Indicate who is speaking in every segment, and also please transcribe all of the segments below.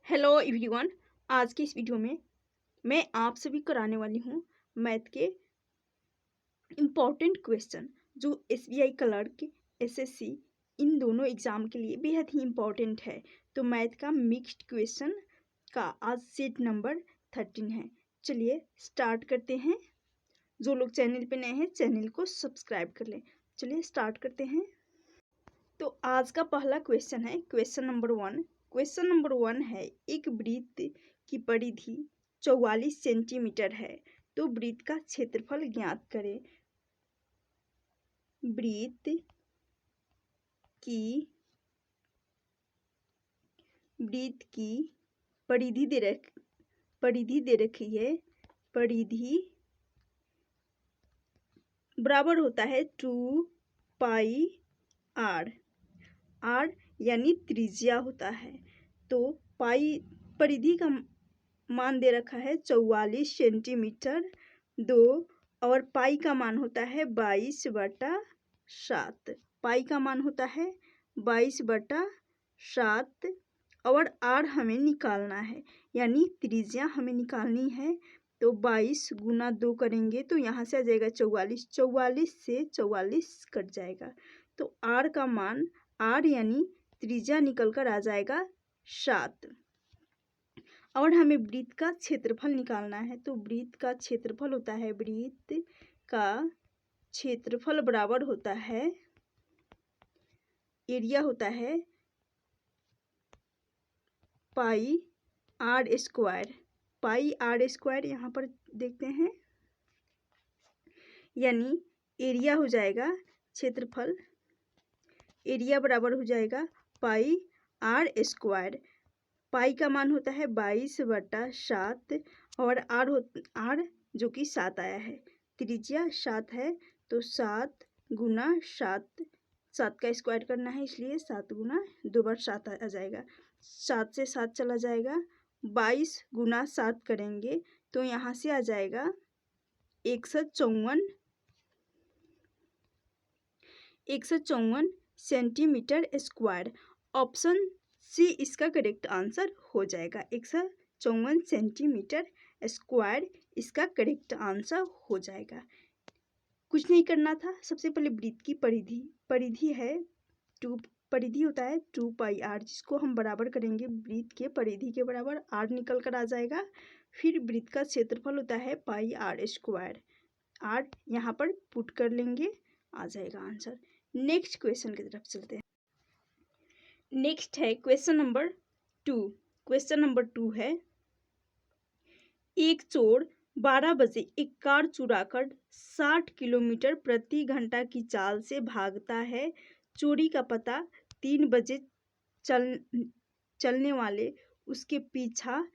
Speaker 1: Hello everyone. आज की इस वीडियो में मैं आप सभी कराने वाली हूँ मैथ के इम्पॉर्टेंट क्वेश्चन जो एसबीआई क्लर्क एसएससी इन दोनों एग्ज़ाम के लिए बेहद ही इम्पॉर्टेंट है। तो मैथ का मिक्स्ड क्वेश्चन का आज सेट नंबर 13 है। चलिए स्टार्ट करते हैं। जो लोग चैनल पे नए हैं चैनल को सब्सक्राइब कर लें। चलिए स्टार्ट करते हैं। तो आज का पहला क्वेश्चन है क्वेश्चन नंबर 1। क्वेश्चन नंबर 1 है, एक वृत्त की परिधि 44 सेंटीमीटर है तो वृत्त का क्षेत्रफल ज्ञात करें। वृत्त की परिधि दे रखी है। परिधि बराबर होता है 2 पाई आर। आर यानी त्रिज्या होता है। तो पाई परिधि का मान दे रखा है 44 सेंटीमीटर 2 और पाई का मान होता है 22/7। पाई का मान होता है 22/7 और आर हमें निकालना है यानी त्रिज्या हमें निकालनी है। तो 22 गुना 2 करेंगे तो यहाँ से आ जाएगा 44। 44 से 44 कट जाएगा तो आर का मान आर यानी त्रिज्या निकल कर आ जाएगा 7। और हमें वृत्त का क्षेत्रफल निकालना है। तो वृत्त का क्षेत्रफल होता है, वृत्त का क्षेत्रफल बराबर होता है, एरिया होता है pi r square. Pi r square यहाँ पर देखते हैं यानी एरिया हो जाएगा क्षेत्रफल, एरिया बराबर हो जाएगा पाई आर स्क्वायर। पाई का मान होता है 22/7 और आर जो कि 7 आया है। त्रिज्या 7 है तो 7 गुना 7, 7 का स्क्वायर करना है इसलिए 7 गुना 2 बार 7 आ जाएगा। 7 से 7 चला जाएगा। 22 गुना 7 करेंगे तो यहाँ से आ जाएगा 154 सेंटीमीटर स्क्वायर। ऑप्शन सी इसका करेक्ट आंसर हो जाएगा। 154 सेंटीमीटर स्क्वायर इसका करेक्ट आंसर हो जाएगा। कुछ नहीं करना था। सबसे पहले वृत्त की परिधि है 2, परिधि होता है 2 पाई आर, जिसको हम बराबर करेंगे वृत्त के परिधि के बराबर आर निकल कर आ जाएगा। फिर वृत्त का क्षेत्रफल होता है पाई आर स्क्वायर। आर यहाँ पर पुट कर लेंगे, आ जाएगा आंसर। नेक्स्ट क्वेश्चन की तरफ चलते हैं। नेक्स्ट है क्वेश्चन नंबर 2। क्वेश्चन नंबर 2 है, एक चोर 12 बजे एक कार चुराकर 60 किलोमीटर प्रति घंटा की चाल से भागता है। चोरी का पता 3 बजे चलने वाले उसके पीछा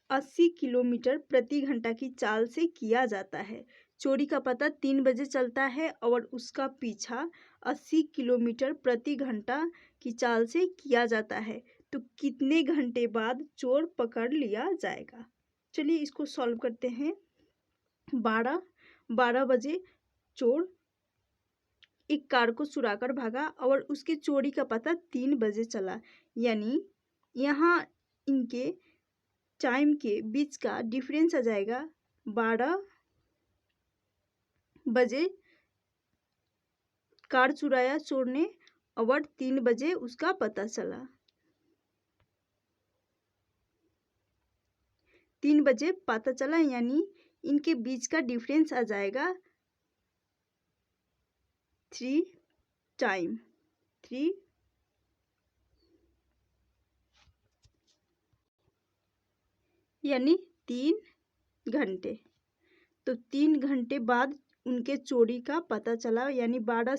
Speaker 1: 80 किलोमीटर प्रति घंटा की चाल से किया जाता है। चोरी का पता 3 बजे चलता है और उसका पीछा 80 किलोमीटर प्रति घंटा की चाल से किया जाता है तो कितने घंटे बाद चोर पकड़ लिया जाएगा। चलिए इसको सॉल्व करते हैं। 12 बजे चोर एक कार को चुराकर भागा और उसके चोरी का पता 3 बजे चला, यानी यहाँ इनके टाइम के बीच का डिफरेंस आ जाएगा। 12 बजे कार चुराया चोर ने और 3 बजे उसका पता चला। 3 बजे पता चला यानी इनके बीच का डिफरेंस आ जाएगा 3 टाइम, 3 यानी 3 घंटे। तो 3 घंटे बाद उनके चोरी का पता चला, यानी 12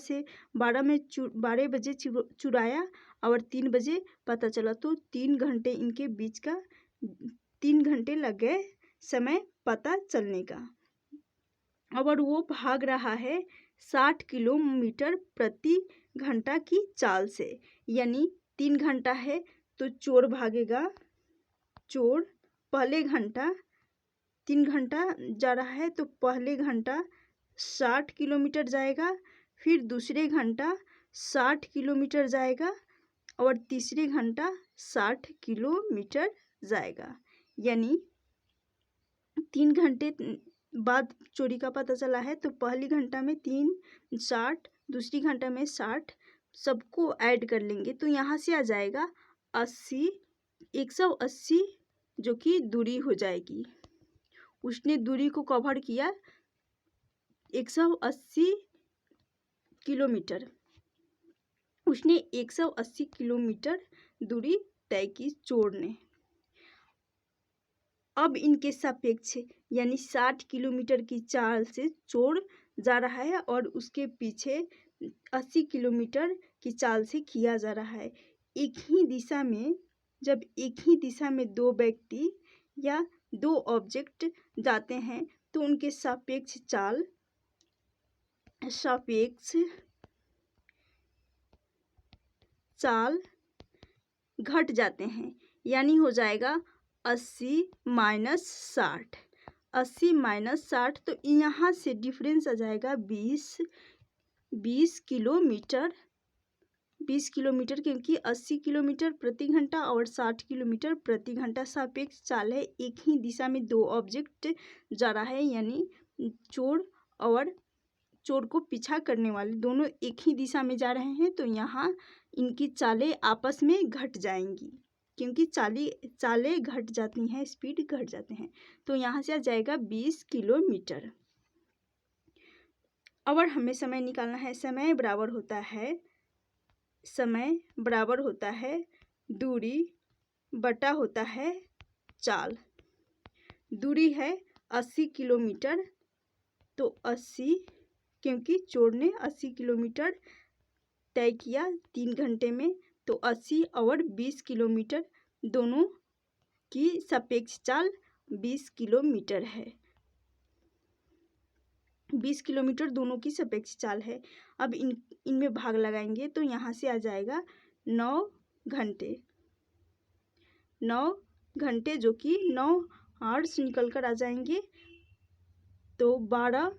Speaker 1: बजे चुराया और 3 बजे पता चला तो 3 घंटे इनके बीच का 3 घंटे लग गए समय पता चलने का। और वो भाग रहा है 60 किलोमीटर प्रति घंटा की चाल से, यानी 3 घंटा है तो चोर भागेगा, चोर पहले घंटा 3 घंटा जा रहा है तो पहले घंटा 60 किलोमीटर जाएगा, फिर दूसरे घंटा 60 किलोमीटर जाएगा और तीसरे घंटा 60 किलोमीटर जाएगा। यानी 3 घंटे बाद चोरी का पता चला है तो पहली घंटा में 3 60, दूसरी घंटा में 60, सबको ऐड कर लेंगे तो यहाँ से आ जाएगा 80, 180 जो कि दूरी हो जाएगी। उसने दूरी को कवर किया 180 किलोमीटर, उसने 180 किलोमीटर दूरी तय की चोर ने। अब इनके सापेक्ष यानी 60 किलोमीटर की चाल से चोर जा रहा है और उसके पीछे 80 किलोमीटर की चाल से किया जा रहा है। एक ही दिशा में, जब एक ही दिशा में दो व्यक्ति या दो ऑब्जेक्ट जाते हैं तो उनके सापेक्ष चाल घट जाते हैं। यानी हो जाएगा 80 माइनस 60, 80 माइनस 60, तो यहाँ से डिफरेंस आ जाएगा 20 किलोमीटर, 20 किलोमीटर, क्योंकि 80 किलोमीटर प्रति घंटा और 60 किलोमीटर प्रति घंटा सापेक्ष चाल है। एक ही दिशा में दो ऑब्जेक्ट जा रहा है, यानी चोर और चोर को पीछा करने वाले दोनों एक ही दिशा में जा रहे हैं, तो यहाँ इनकी चालें आपस में घट जाएंगी, क्योंकि चालें घट जाती हैं, स्पीड घट जाते हैं। तो यहाँ से आ जाएगा 20 किलोमीटर। और हमें समय निकालना है। समय बराबर होता है दूरी बटा होता है चाल। दूरी है 80 किलोमीटर, तो 80, क्योंकि चोर ने 80 किलोमीटर तय किया 3 घंटे में, तो 80 और 20 किलोमीटर दोनों की सापेक्ष चाल 20 किलोमीटर है। 20 किलोमीटर दोनों की सापेक्ष चाल है। अब इनमें भाग लगाएंगे तो यहाँ से आ जाएगा 9 घंटे, 9 घंटे जो कि 9 आवर्स निकल कर आ जाएंगे, तो 12,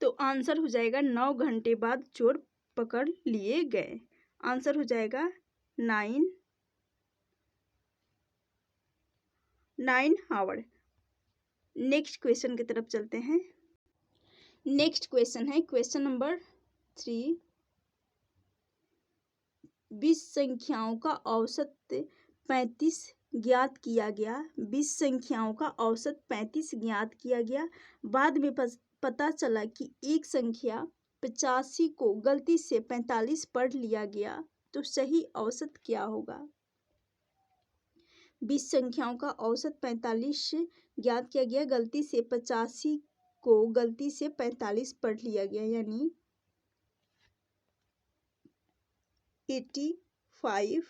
Speaker 1: तो आंसर हो जाएगा 9 घंटे बाद चोर पकड़ लिए गए। आंसर हो जाएगा 9 आवर। नेक्स्ट क्वेश्चन की तरफ चलते हैं। नेक्स्ट क्वेश्चन है क्वेश्चन नंबर 3। 20 संख्याओं का औसत 35 ज्ञात किया गया। 20 संख्याओं का औसत 35 ज्ञात किया गया। बाद में पता चला कि एक संख्या 85 को गलती से 45 पढ़ लिया गया, तो सही औसत क्या होगा? 20 संख्याओं का औसत 45 ज्ञात किया गया, गलती से 85 को गलती से 45 पढ़ लिया गया, यानी 85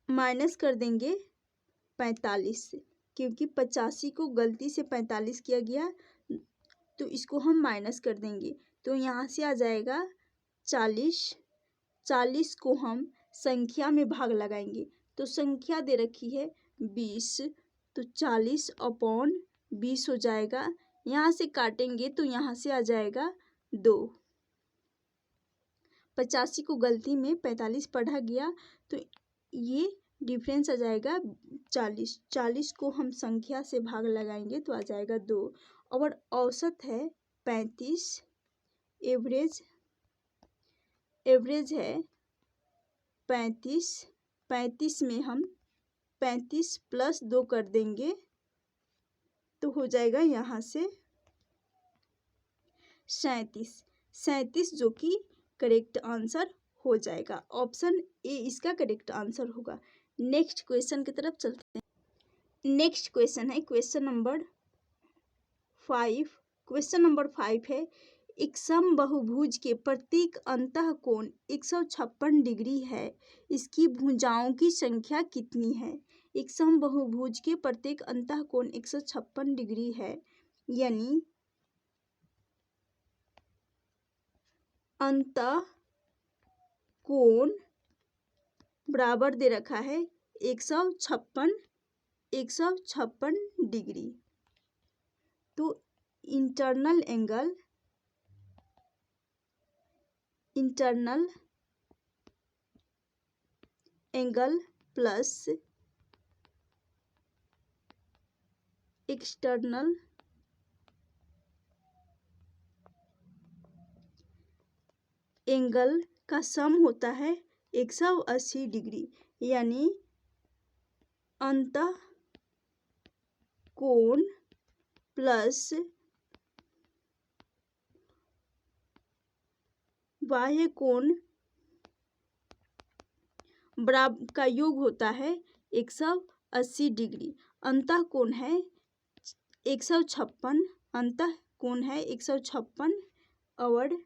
Speaker 1: माइनस कर देंगे 45 से, क्योंकि 85 को गलती से 45 किया गया, तो इसको हम माइनस कर देंगे, तो यहाँ से आ जाएगा 40। 40 को हम संख्या में भाग लगाएंगे, तो संख्या दे रखी है 20, तो 40/20 हो जाएगा। यहाँ से काटेंगे तो यहाँ से आ जाएगा 2। 85 को गलती में 45 पढ़ा गया, तो ये डिफरेंस आ जाएगा 40। 40 को हम संख्या से भाग लगाएंगे तो आ जाएगा 2। और औसत है 35, एवरेज है 35। 35 में हम 35 + 2 कर देंगे तो हो जाएगा यहाँ से 37। 37 जो कि करेक्ट आंसर हो जाएगा। ऑप्शन ए इसका करेक्ट आंसर होगा। नेक्स्ट क्वेश्चन की तरफ चलते हैं। नेक्स्ट क्वेश्चन है क्वेश्चन नंबर 5। क्वेश्चन नंबर 5 है, एक समबाहुभुज के प्रत्येक अंतःकोण 156 डिग्री है, इसकी भुजाओं की संख्या कितनी है? एक समबाहुभुज के प्रत्येक अंतःकोण 156 डिग्री है, यानी अंतःकोण बराबर दे रखा है 156 डिग्री। तो internal angle plus external angle का सम होता है 180 डिग्री, यानी अंतः कोण प्लस बाह्य कोण बराबर का योग होता है 180 डिग्री। अंतः कोण है 156, अंतः कोण है 156 और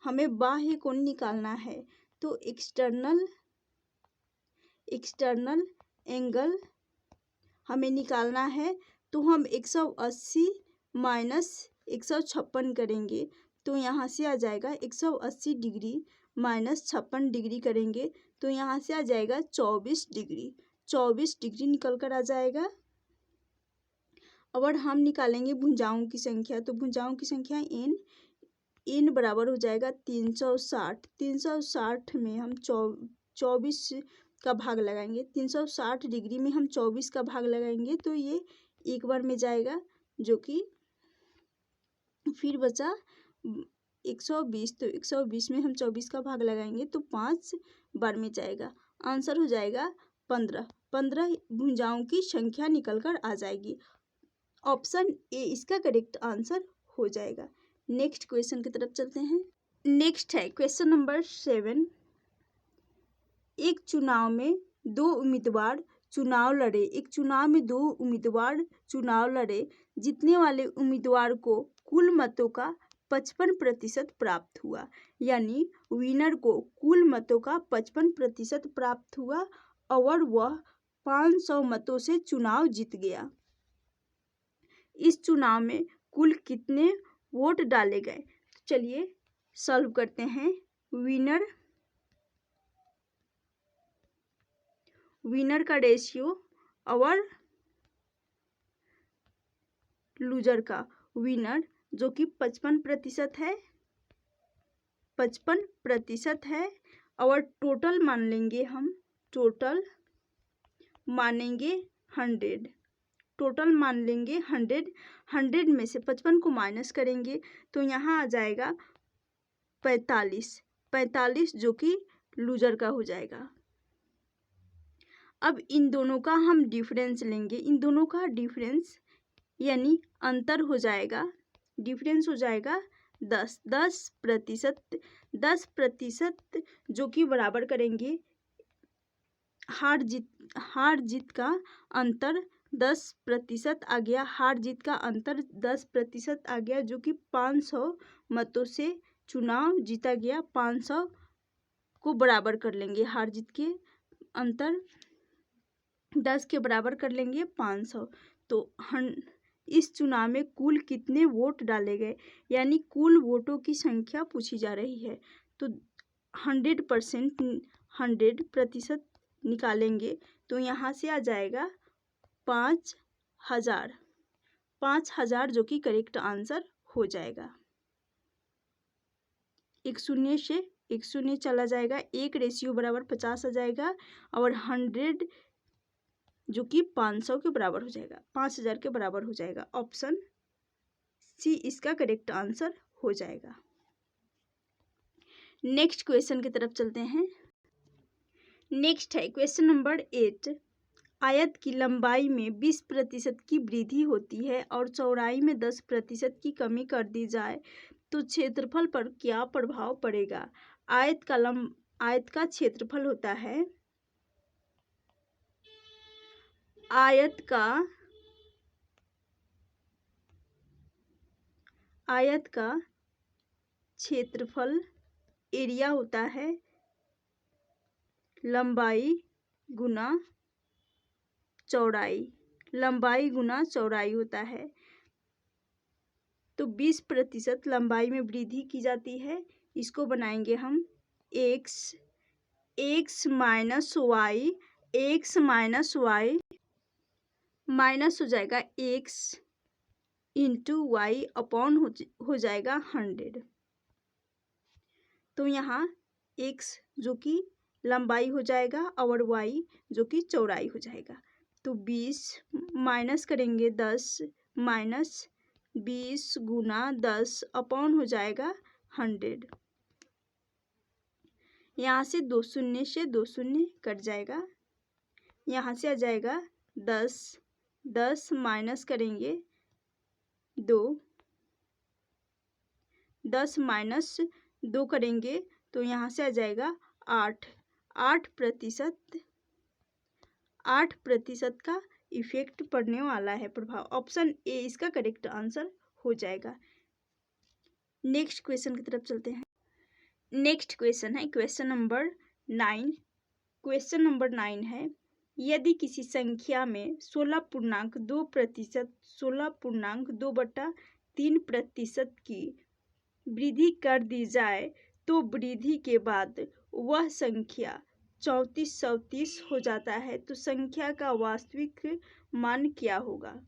Speaker 1: हमें बाह्य कोण निकालना है। तो एक्सटर्नल एंगल हमें निकालना है, तो हम 180 माइनस 156 करेंगे, तो यहाँ से आ जाएगा 180 डिग्री माइनस 56 डिग्री करेंगे तो यहाँ से आ जाएगा 24 डिग्री। 24 डिग्री निकल कर आ जाएगा। और हम निकालेंगे भुजाओं की संख्या, तो भुजाओं की संख्या n बराबर हो जाएगा 360। 360 में हम 24 का भाग लगाएंगे, 360 डिग्री में हम 24 का भाग लगाएंगे तो ये एक बार में जाएगा, जो कि फिर बचा 120। तो 120 में हम 24 का भाग लगाएंगे तो 5 बार में जाएगा। आंसर हो जाएगा 15। 15 भुजाओं की संख्या निकल कर आ जाएगी। ऑप्शन ए इसका करेक्ट आंसर हो जाएगा। नेक्स्ट क्वेश्चन की तरफ चलते हैं। नेक्स्ट है क्वेश्चन नंबर 7। एक चुनाव में दो उम्मीदवार चुनाव लड़े। जीतने वाले उम्मीदवार को कुल मतों का 55% प्राप्त हुआ, यानी विनर को कुल मतों का 55% प्राप्त हुआ और वह 500 मतों से चुनाव जीत गया। इस चुनाव में कुल कितने वोट डाले गए? चलिए सॉल्व करते हैं। विनर का रेशियो और लूजर का। विनर जो कि 55% है, 55% है और टोटल मान लेंगे हम, टोटल मानेंगे 100। टोटल मान लेंगे 100 में से 55 को माइनस करेंगे तो यहाँ आ जाएगा 45 जो कि लूजर का हो जाएगा। अब इन दोनों का हम डिफरेंस लेंगे। इन दोनों का डिफरेंस यानी अंतर हो जाएगा, डिफरेंस हो जाएगा 10%। 10% जो कि बराबर करेंगे हार जीत का अंतर 10% आ गया। हार जीत का अंतर 10% आ गया, जो कि 500 मतों से चुनाव जीता गया। 500 को बराबर कर लेंगे, हार जीत के अंतर 10 के बराबर कर लेंगे 500। तो इस चुनाव में कुल कितने वोट डाले गए, यानी कुल वोटों की संख्या पूछी जा रही है। तो 100% निकालेंगे तो यहाँ से आ जाएगा 5000 जो कि करेक्ट आंसर हो जाएगा। एक शून्य से एक शून्य चला जाएगा, एक रेशियो बराबर 50 आ जाएगा और 100 जो कि 500 के बराबर हो जाएगा, 5000 के बराबर हो जाएगा। ऑप्शन सी इसका करेक्ट आंसर हो जाएगा। नेक्स्ट क्वेश्चन की तरफ चलते हैं। नेक्स्ट है क्वेश्चन नंबर 8। आयत की लंबाई में 20% की वृद्धि होती है और चौड़ाई में 10% की कमी कर दी जाए तो क्षेत्रफल पर क्या प्रभाव पड़ेगा? आयत का क्षेत्रफल होता है, आयत का क्षेत्रफल एरिया होता है लंबाई गुना चौड़ाई, लंबाई गुना चौड़ाई होता है। तो 20% लंबाई में वृद्धि की जाती है। इसको बनाएंगे हम x माइनस वाई, माइनस हो जाएगा x इंटू वाई अपॉन हो जाएगा 100। तो यहाँ x जो कि लंबाई हो जाएगा और y जो कि चौड़ाई हो जाएगा। तो 20 माइनस करेंगे 10 माइनस 20 गुना 10 अपॉन हो जाएगा 100। यहाँ से 2 शून्य से 2 शून्य कट जाएगा। यहाँ से आ जाएगा 10 10 माइनस करेंगे 2 10 माइनस 2 करेंगे तो यहाँ से आ जाएगा 8 8% का इफेक्ट पड़ने वाला है, प्रभाव। ऑप्शन ए इसका करेक्ट आंसर हो जाएगा। नेक्स्ट क्वेश्चन की तरफ चलते हैं। नेक्स्ट क्वेश्चन है क्वेश्चन नंबर 9। क्वेश्चन नंबर 9 है, यदि किसी संख्या में 16.2% 16.2/3% की वृद्धि कर दी जाए तो वृद्धि के बाद वह संख्या 3430 हो जाता है, तो संख्या का वास्तविक मान क्या होगा?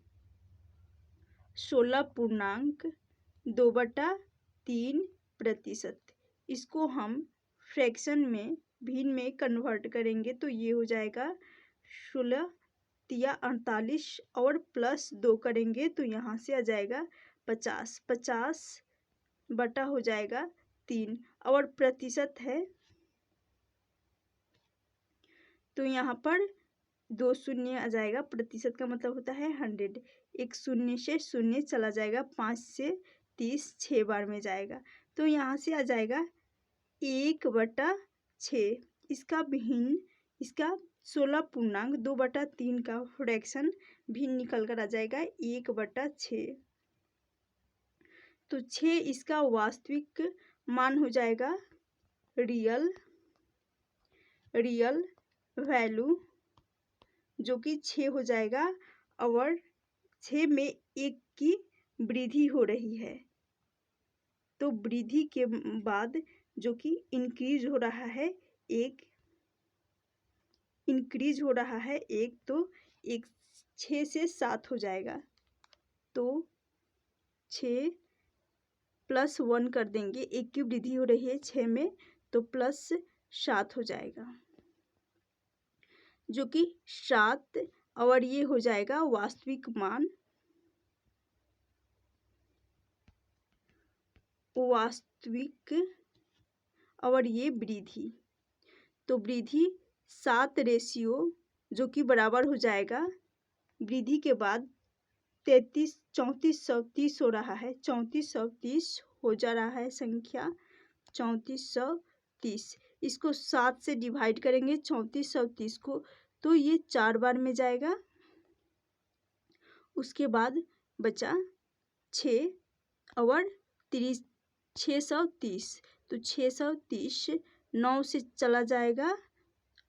Speaker 1: 16.2/3%, इसको हम फ्रैक्शन में भिन्न में कन्वर्ट करेंगे तो ये हो जाएगा 16 तिया 48 और प्लस 2 करेंगे तो यहाँ से आ जाएगा 50 50 बटा हो जाएगा 3 और प्रतिशत है तो यहाँ पर 2 शून्य आ जाएगा। प्रतिशत का मतलब होता है 100। एक शून्य से शून्य चला जाएगा, 5 से 30 6 बार में जाएगा तो यहाँ से आ जाएगा 1/6। इसका भिन्न इसका 16.2/3 का फ्रैक्शन भिन्न निकल कर आ जाएगा 1/6। तो 6 इसका वास्तविक मान हो जाएगा, रियल वैल्यू जो कि 6 हो जाएगा और 6 में 1 की वृद्धि हो रही है तो वृद्धि के बाद जो कि इंक्रीज हो रहा है 1 तो 1 6 से 7 हो जाएगा तो 6 + 1 कर देंगे, 1 की वृद्धि हो रही है 6 में तो +7 हो जाएगा जो कि 7 और ये हो जाएगा वास्तविक मान। और ये वृद्धि तो वृद्धि 7 रेशियो जो कि बराबर हो जाएगा वृद्धि के बाद 3430 हो रहा है, 3430 हो जा रहा है संख्या 3430। इसको 7 से डिवाइड करेंगे 3430 को तो ये 4 बार में जाएगा। उसके बाद बचा 6 और 630 तो 630 9 से चला जाएगा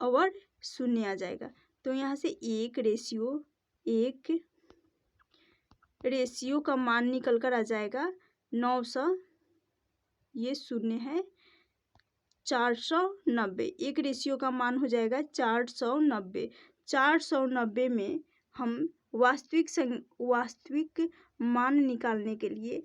Speaker 1: और 0 आ जाएगा तो यहाँ से 1 रेशियो का मान निकल कर आ जाएगा 900, ये 0 है 490। 1 रेशियो का मान हो जाएगा 490। 490 में हम वास्तविक मान निकालने के लिए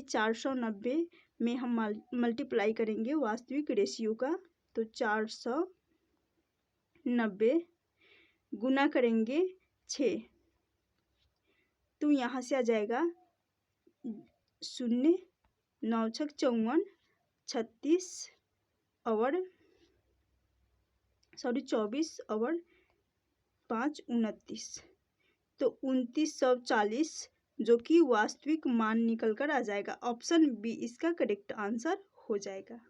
Speaker 1: 490 में हम मल्टीप्लाई करेंगे वास्तविक रेशियो का तो 490 गुना करेंगे 6 तो यहाँ से आ जाएगा 0 9 6 54 36 और 24 और 5 29 तो 2940 जो कि वास्तविक मान निकल कर आ जाएगा। ऑप्शन बी इसका करेक्ट आंसर हो जाएगा।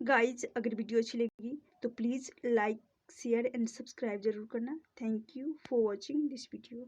Speaker 1: गाइज अगर वीडियो अच्छी लगी तो please like share and subscribe जरूर करना। Thank you for watching this video.